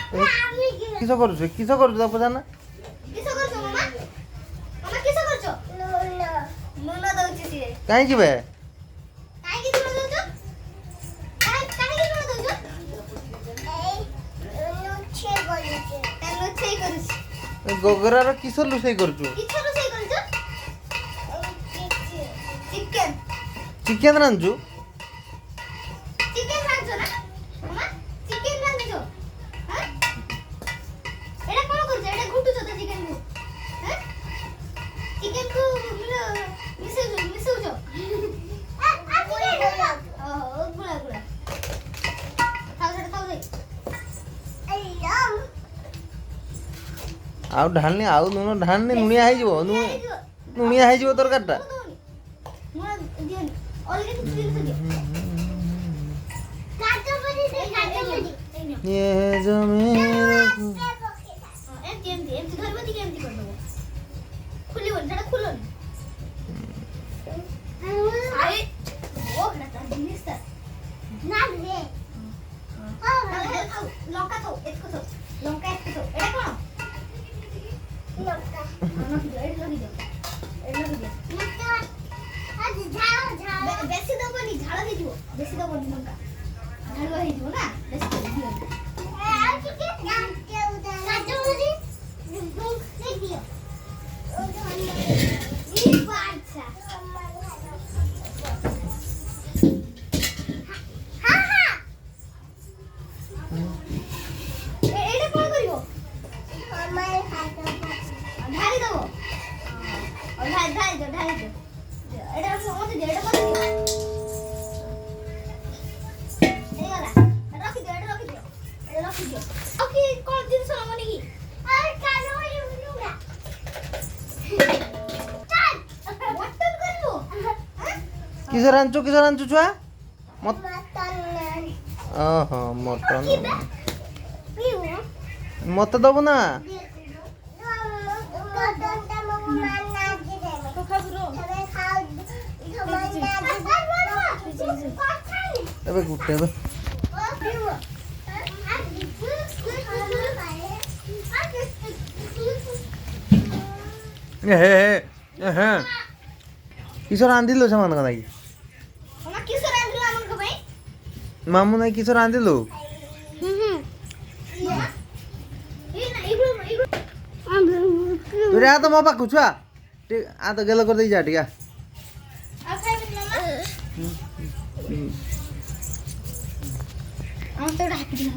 Kiss করছো তা বোঝা না কাହିଁ ଯିବେ ଗୋଗରାର କିସ ରୋଷେଇ କରୁଛୁ ଚିକେନ ରାନ୍ଧୁଛୁ ଆଉ ଢାଲନି ଆଉ ଲୁଣ ଢାଲନି ଲୁଣିଆ ହେଇଯିବ ଲୁଣିଆ ହେଇଯିବ ତରକାରୀଟା ये जो मेरे বেশি দবনি ঝাড়া হয়ে যাব বেশি দবনি লঙ্কা ঝাড়া হয়ে যাব না বেশি দিও আর কি কি কাটুরি দিও এই বাচ্চা হ্যাঁ হ্যাঁ এটা কোন করিব আমার হাত ঢালি দেব ঢালি দাও এটা সমস্ত দিয়ে এটা কত দিও এইগলা রাখি দিও ওকে কোন জিনিস মানে কি আরে কালো হই উনুরা চল মটন করব কিস রাঁধଛୁ ଛୁଆ ଓହୋ ମଟନ ମତେ ଦବୁ ନା ଏବେ ଗୋଟେ ଏବେ କିସ ରାନ୍ଧିଲୁ ସେମାନଙ୍କ ଲାଗି ମାମୁ ନାଇଁ କିସ ରାନ୍ଧିଲୁ ତୁ ଆ ତ ମୋ ପାଖକୁ ଛୁଆ ଆ ତ ଗେଲ କରିଦେଇ ଯା ଟିକେ I'm so happy.